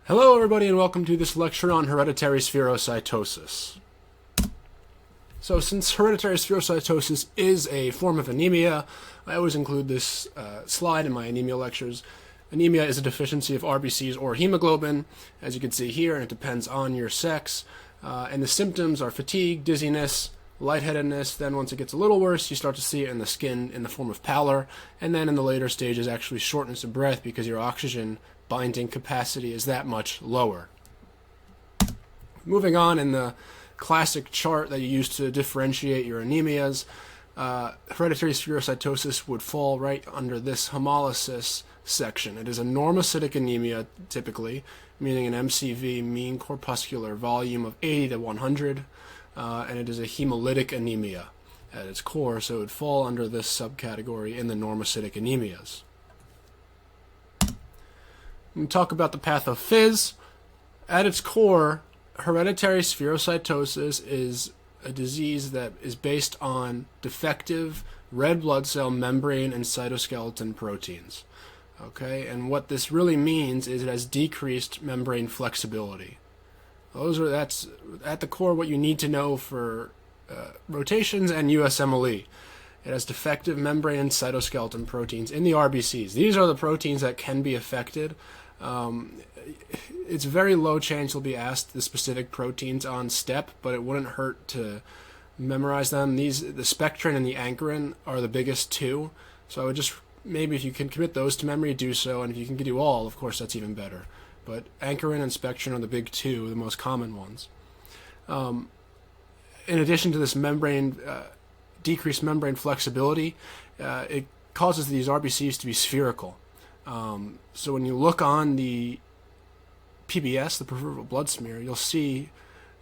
Hello everybody and welcome to this lecture on hereditary spherocytosis. So since hereditary spherocytosis is a form of anemia, I always include this slide in my anemia lectures. Anemia is a deficiency of RBCs or hemoglobin, as you can see here, and it depends on your sex. And the symptoms are fatigue, dizziness, lightheadedness. Then once it gets a little worse, you start to see it in the skin in the form of pallor, and then in the later stages actually shortness of breath because your oxygen binding capacity is that much lower. Moving on, in the classic chart that you use to differentiate your anemias, hereditary spherocytosis would fall right under this hemolysis section. It is a normocytic anemia typically, meaning an MCV, mean corpuscular volume, of 80 to 100, and it is a hemolytic anemia at its core, so it would fall under this subcategory in the normocytic anemias. We talk about the pathophys. At its core, hereditary spherocytosis is a disease that is based on defective red blood cell membrane and cytoskeleton proteins. Okay, and what this really means is it has decreased membrane flexibility. That's at the core what you need to know for rotations and USMLE. It has defective membrane and cytoskeleton proteins in the RBCs. These are the proteins that can be affected. It's very low chance you'll be asked the specific proteins on STEP, but it wouldn't hurt to memorize them. The spectrin and the ankyrin are the biggest two, so I would just, maybe if you can commit those to memory, do so, and if you can do all, of course, that's even better. But ankyrin and spectrin are the big two, the most common ones. In addition to this decreased membrane flexibility, it causes these RBCs to be spherical. So when you look on the PBS, the peripheral blood smear, you'll see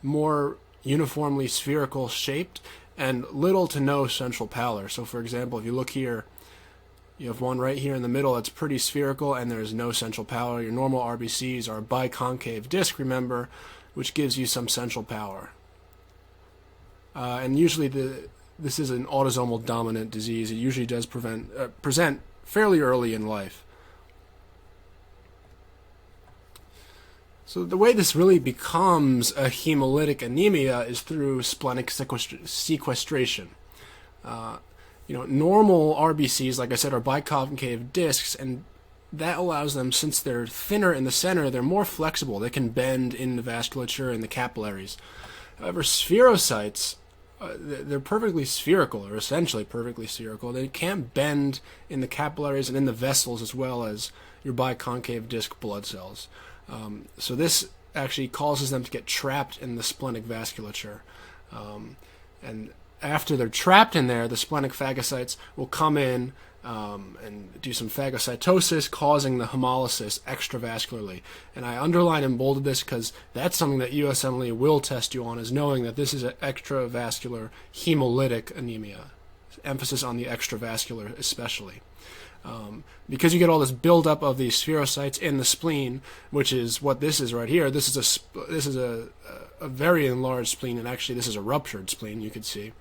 more uniformly spherical shaped and little to no central pallor. So for example, if you look here, you have one right here in the middle that's pretty spherical and there's no central pallor. Your normal RBCs are biconcave disc, remember, which gives you some central pallor. And usually this is an autosomal dominant disease. It usually does present fairly early in life. So the way this really becomes a hemolytic anemia is through splenic sequestration. Normal RBCs, like I said, are biconcave discs, and that allows them, since they're thinner in the center, they're more flexible. They can bend in the vasculature and the capillaries. However, spherocytes, they're perfectly spherical, or essentially perfectly spherical. They can't bend in the capillaries and in the vessels as well as your biconcave disc blood cells. So this actually causes them to get trapped in the splenic vasculature. And after they're trapped in there, the splenic phagocytes will come in and do some phagocytosis, causing the hemolysis extravascularly. And I underline and bolded this because that's something that USMLE will test you on, is knowing that this is an extravascular hemolytic anemia. Emphasis on the extravascular especially. Because you get all this buildup of these spherocytes in the spleen, which is what this is right here. This is a very enlarged spleen, and actually this is a ruptured spleen, you could see.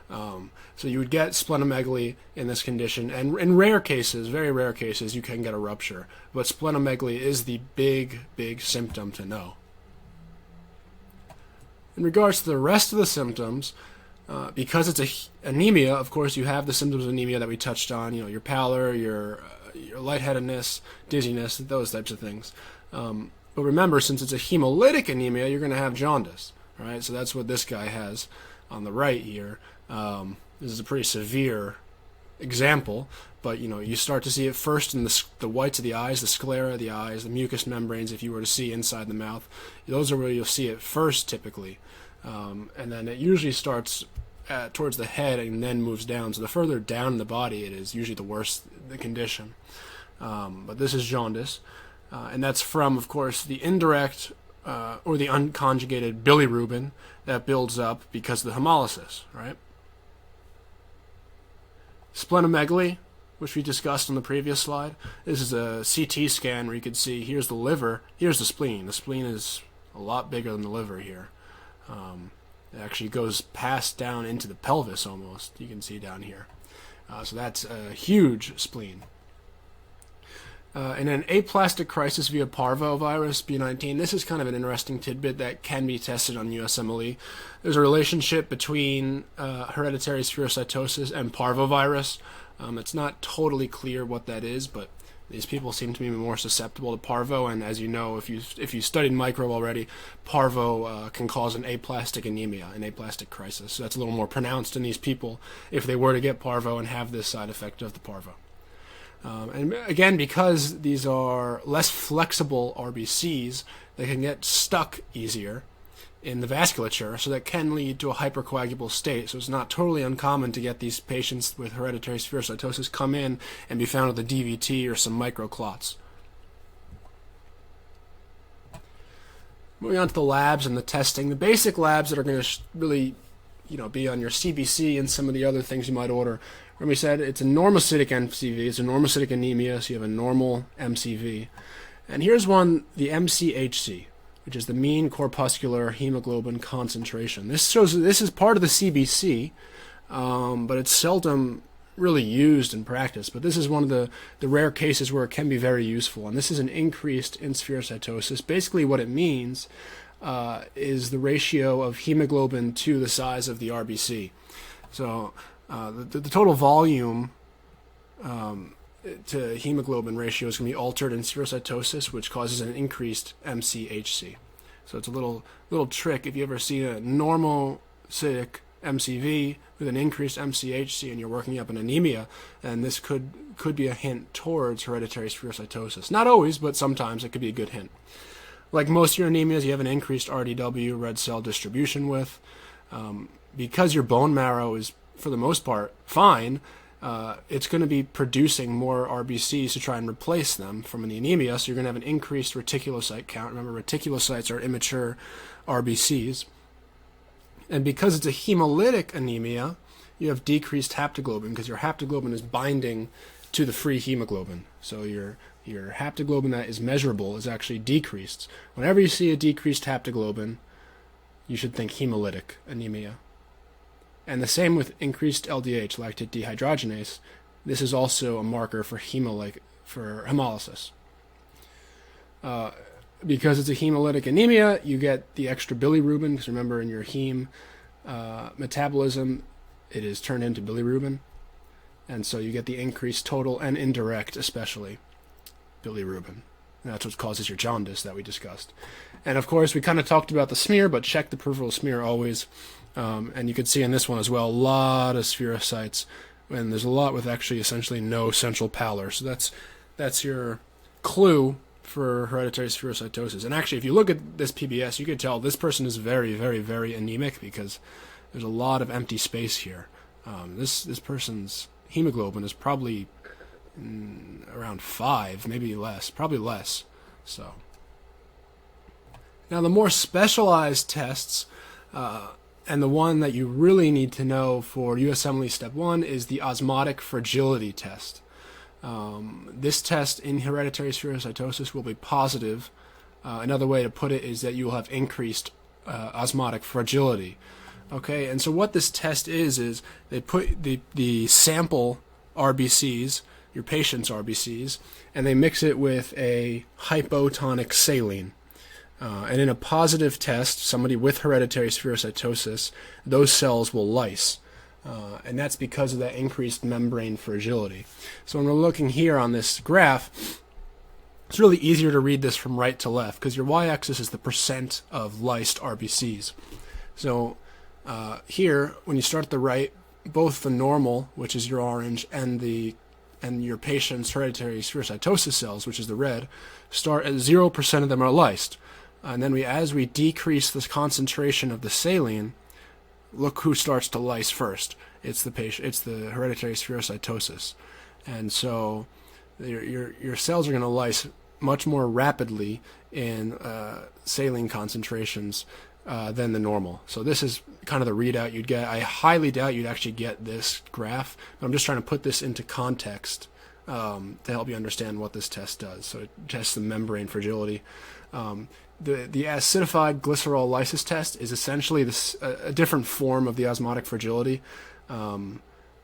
So you would get splenomegaly in this condition, and in rare cases, very rare cases, you can get a rupture. But splenomegaly is the big symptom to know. In regards to the rest of the symptoms, because it's a anemia, of course, you have the symptoms of anemia that we touched on. Your pallor, your lightheadedness, dizziness, those types of things. But remember, since it's a hemolytic anemia, you're going to have jaundice. Right? So that's what this guy has on the right here. This is a pretty severe example, but you start to see it first in the whites of the eyes, the sclera of the eyes, the mucous membranes. If you were to see inside the mouth, those are where you'll see it first, typically. And then it usually starts towards the head and then moves down. So the further down in the body it is, usually the worse the condition. But this is jaundice. And that's from, of course, the indirect or the unconjugated bilirubin that builds up because of the hemolysis, right? Splenomegaly, which we discussed on the previous slide. This is a CT scan where you can see here's the liver, here's the spleen. The spleen is a lot bigger than the liver here. It actually goes past down into the pelvis almost, you can see down here. So that's a huge spleen. In an aplastic crisis via parvovirus B19, this is kind of an interesting tidbit that can be tested on USMLE. There's a relationship between hereditary spherocytosis and parvovirus. It's not totally clear what that is, but these people seem to be more susceptible to parvo, and as you know, if you studied microbe already, parvo can cause an aplastic anemia, an aplastic crisis. So that's a little more pronounced in these people if they were to get parvo and have this side effect of the parvo. And again, because these are less flexible RBCs, they can get stuck easier in the vasculature, so that can lead to a hypercoagulable state. So it's not totally uncommon to get these patients with hereditary spherocytosis come in and be found with a DVT or some microclots. Moving on to the labs and the testing, the basic labs that are going to really, be on your CBC and some of the other things you might order. Remember we said it's a normocytic MCV, it's a normocytic anemia, so you have a normal MCV. And here's one, the MCHC, which is the mean corpuscular hemoglobin concentration. This is part of the CBC, but it's seldom really used in practice. But this is one of the rare cases where it can be very useful. And this is an increased in spherocytosis. Basically what it means is the ratio of hemoglobin to the size of the RBC. So the total volume to hemoglobin ratio is going to be altered in spherocytosis, which causes an increased MCHC. So it's a little trick. If you ever see a normocytic MCV with an increased MCHC and you're working up an anemia, and this could be a hint towards hereditary spherocytosis. Not always, but sometimes it could be a good hint. Like most of your anemias, you have an increased RDW, red cell distribution width. Because your bone marrow is, for the most part, fine, it's going to be producing more RBCs to try and replace them from the anemia, so you're going to have an increased reticulocyte count. Remember, reticulocytes are immature RBCs. And because it's a hemolytic anemia, you have decreased haptoglobin, because your haptoglobin is binding to the free hemoglobin. So your haptoglobin that is measurable is actually decreased. Whenever you see a decreased haptoglobin, you should think hemolytic anemia. And the same with increased LDH, lactate dehydrogenase. This is also a marker for hemolysis. Because it's a hemolytic anemia, you get the extra bilirubin, because remember in your heme metabolism, it is turned into bilirubin. And so you get the increased total and indirect, especially, bilirubin. And that's what causes your jaundice that we discussed. And of course, we kind of talked about the smear, but check the peripheral smear always. And you can see in this one as well, a lot of spherocytes, and there's a lot with actually essentially no central pallor. So that's your clue for hereditary spherocytosis. And actually, if you look at this PBS, you can tell this person is very, very, very anemic, because there's a lot of empty space here. This person's hemoglobin is probably around 5, maybe less, probably less. So now the more specialized tests, and the one that you really need to know for USMLE Step 1 is the osmotic fragility test. This test in hereditary spherocytosis will be positive. Another way to put it is that you will have increased osmotic fragility. Okay, and so what this test is they put the sample RBCs, your patient's RBCs, and they mix it with a hypotonic saline. And in a positive test, somebody with hereditary spherocytosis, those cells will lyse. And that's because of that increased membrane fragility. So when we're looking here on this graph, it's really easier to read this from right to left, because your y-axis is the percent of lysed RBCs. So here, when you start at the right, both the normal, which is your orange, and your patient's hereditary spherocytosis cells, which is the red, start at 0% of them are lysed. And then as we decrease the concentration of the saline, look who starts to lyse first. It's the patient. It's the hereditary spherocytosis, and so your cells are going to lyse much more rapidly in saline concentrations than the normal. So this is kind of the readout you'd get. I highly doubt you'd actually get this graph, but I'm just trying to put this into context to help you understand what this test does. So it tests the membrane fragility. The acidified glycerol lysis test is essentially a different form of the osmotic fragility.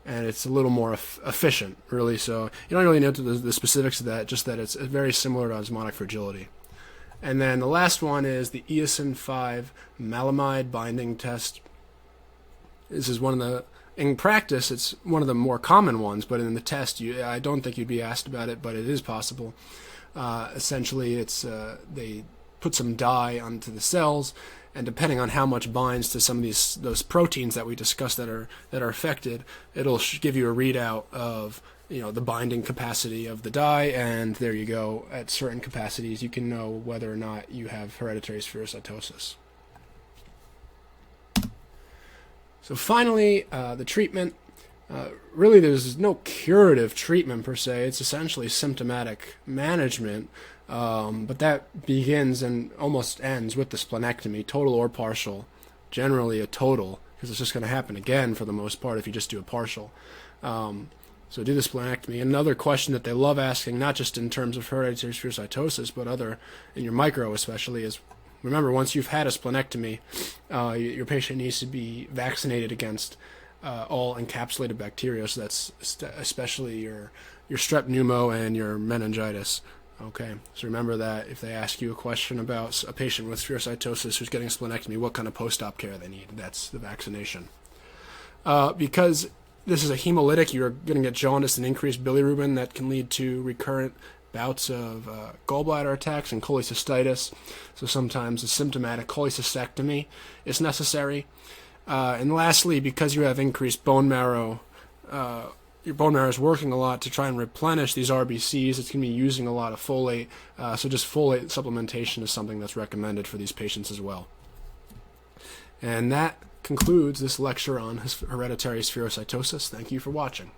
and it's a little more efficient, really. So you don't really know the specifics of that, just that it's very similar to osmotic fragility. And then the last one is the eosin 5 malamide binding test. This is one of the, in practice, it's one of the more common ones, but in the test, I don't think you'd be asked about it, but it is possible. Essentially, it's they put some dye onto the cells, and depending on how much binds to some of those proteins that we discussed that are affected, it'll give you a readout of the binding capacity of the dye, and there you go. At certain capacities, you can know whether or not you have hereditary spherocytosis. So finally, the treatment. Really, there's no curative treatment per se. It's essentially symptomatic management, but that begins and almost ends with the splenectomy, total or partial. Generally a total, because it's just going to happen again for the most part if you just do a partial. So do the splenectomy. Another question that they love asking, not just in terms of hereditary spherocytosis, but in your micro especially, is remember, once you've had a splenectomy, your patient needs to be vaccinated against all encapsulated bacteria, so that's especially your strep pneumo and your meningitis. Okay, so remember that if they ask you a question about a patient with spherocytosis who's getting a splenectomy, what kind of post-op care they need, that's the vaccination. Because this is a hemolytic, you're going to get jaundice and increased bilirubin that can lead to recurrent bouts of gallbladder attacks and cholecystitis. So sometimes a symptomatic cholecystectomy is necessary. And lastly, because you have increased bone marrow, your bone marrow is working a lot to try and replenish these RBCs. It's going to be using a lot of folate. So just folate supplementation is something that's recommended for these patients as well. And that concludes this lecture on hereditary spherocytosis. Thank you for watching.